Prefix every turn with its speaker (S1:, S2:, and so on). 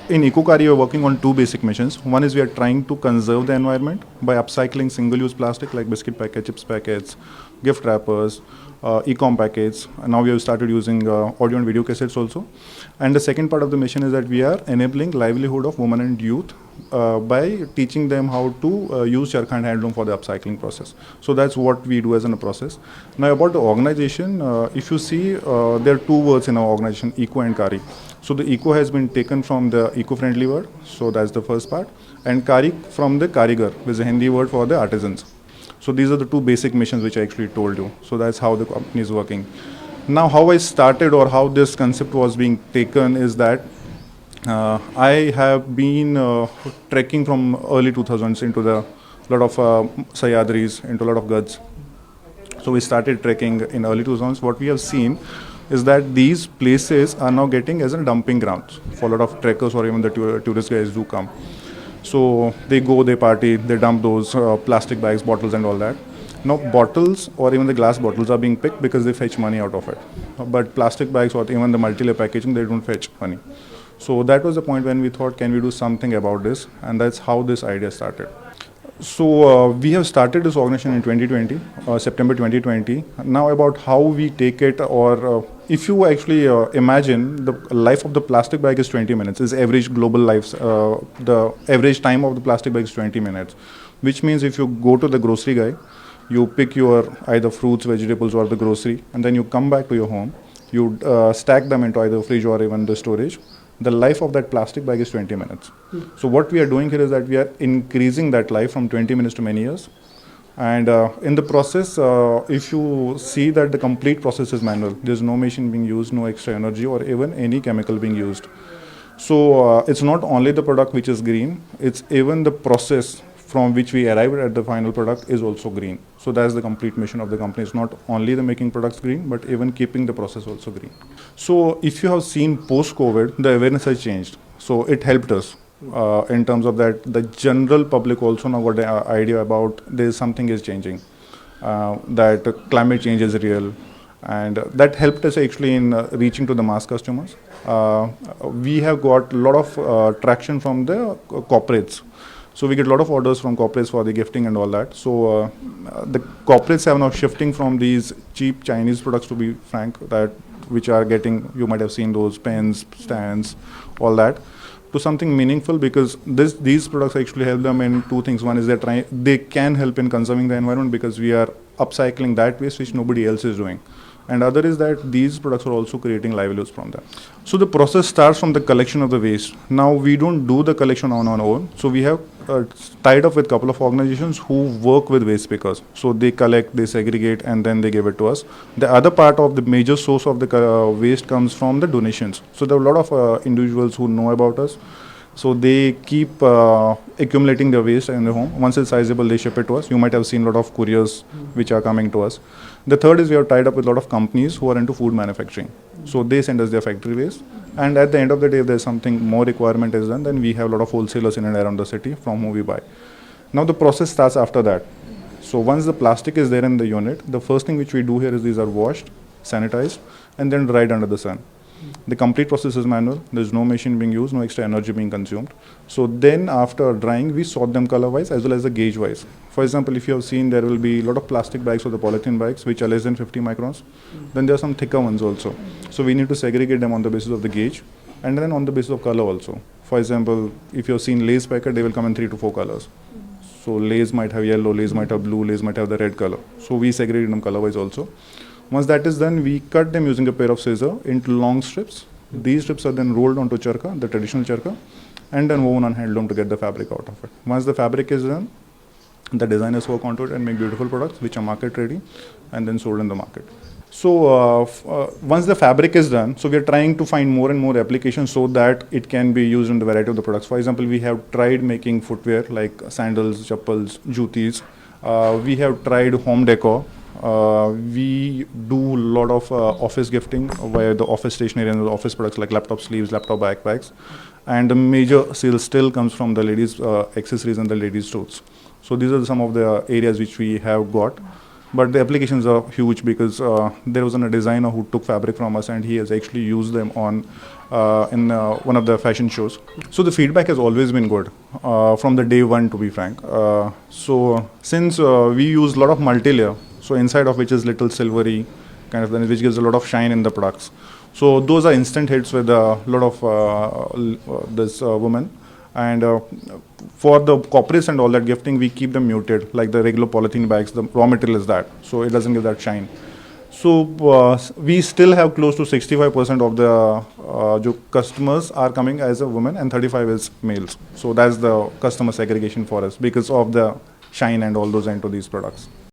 S1: in Kaari, we are working on two basic missions. One is we are trying to conserve the environment by upcycling single-use plastic like biscuit packets, chips packets, gift wrappers, e-com packets. And now we have started using audio and video cassettes also. And the second part of the mission is that we are enabling livelihood of women and youth by teaching them how to use charkha and handloom for the upcycling process. So that's what we do as in a process. Now about the organization, if you see, there are two words in our organization, eco and Kaari. So the eco has been taken from the eco-friendly word, so that's the first part, and Kaari from the Karigar, which is a Hindi word for the artisans. So these are the two basic missions which I actually told you. So that's how the company is working. Now how I started or how this concept was being taken is that I have been trekking from early 2000s into the lot of Sayadris, into a lot of Gads. So we started trekking in early 2000s. What we have seen is that these places are now getting as a dumping grounds for a lot of trekkers or even the tourist guys do come. So they go, they party, they dump those plastic bags, bottles and all that. Now bottles or even the glass bottles are being picked because they fetch money out of it. But plastic bags or even the multi-layer packaging, they don't fetch money. So that was the point when we thought, can we do something about this? And that's how this idea started. So we have started this organization in 2020, September 2020. Now about how we take it, or if you actually imagine the life of the plastic bag is 20 minutes, is average global life, the average time of the plastic bag is 20 minutes, which means if you go to the grocery guy, you pick your either fruits, vegetables or the grocery, and then you come back to your home, you stack them into either fridge or even the storage. The life of that plastic bag is 20 minutes. So what we are doing here is that we are increasing that life from 20 minutes to many years. And in the process, if you see that the complete process is manual, there's no machine being used, no extra energy or even any chemical being used. So it's not only the product which is green, it's even the process from which we arrived at the final product is also green. So that's the complete mission of the company. It's not only the making products green, but even keeping the process also green. So if you have seen post-COVID, the awareness has changed. So it helped us in terms of that the general public also now got the idea about there's something is changing, that climate change is real. And that helped us actually in reaching to the mass customers. We have got a lot of traction from the corporates. So we get a lot of orders from corporates for the gifting and all that. So the corporates have now shifting from these cheap Chinese products, to be frank, that which are getting, you might have seen those pens, stands, all that, to something meaningful, because these products actually help them in two things. One is they can help in conserving the environment because we are upcycling that waste which nobody else is doing. And other is that these products are also creating livelihoods from them. So the process starts from the collection of the waste. Now we don't do the collection on our own. So we have tied up with a couple of organizations who work with waste pickers. So they collect, they segregate, and then they give it to us. The other part of the major source of the waste comes from the donations. So there are a lot of individuals who know about us. So they keep accumulating their waste in the home. Once it's sizable, they ship it to us. You might have seen a lot of couriers which are coming to us. The third is we are tied up with a lot of companies who are into food manufacturing. So they send us their factory waste. And at the end of the day, if there's something more requirement is done, then we have a lot of wholesalers in and around the city from whom we buy. Now the process starts after that. So once the plastic is there in the unit, the first thing which we do here is these are washed, sanitized, and then dried under the sun. The complete process is manual. There's no machine being used, no extra energy being consumed. So then after drying, we sort them color-wise as well as the gauge-wise. For example, if you have seen, there will be a lot of plastic bags or the polythene bags which are less than 50 microns. Then there are some thicker ones also. So we need to segregate them on the basis of the gauge and then on the basis of color also. For example, if you have seen Lay's packet, they will come in 3 to 4 colors. So Lay's might have yellow, Lay's might have blue, Lay's might have the red color. So we segregate them color-wise also. Once that is done, we cut them using a pair of scissors into long strips. These strips are then rolled onto charkha, the traditional charkha, and then woven on handloom to get the fabric out of it. Once the fabric is done, the designers work onto it and make beautiful products which are market ready and then sold in the market. So once the fabric is done, so we are trying to find more and more applications so that it can be used in the variety of the products. For example, we have tried making footwear like sandals, chappals, jutis. We have tried home decor. We do a lot of office gifting via the office stationery and the office products like laptop sleeves, laptop backpacks. And the major sales still comes from the ladies' accessories and the ladies' suits. So these are some of the areas which we have got. but the applications are huge because there was a designer who took fabric from us and he has actually used them on in one of the fashion shows. So the feedback has always been good from the day one, to be frank. So since we use a lot of multi-layer, so inside of which is little silvery kind of thing, which gives a lot of shine in the products. So those are instant hits with a lot of this women. And for the corporates and all that gifting, we keep them muted, like the regular polythene bags. The raw material is that, so it doesn't give that shine. So we still have close to 65% of the customers are coming as a woman and 35 is males. So that's the customer segregation for us because of the shine and all those into these products.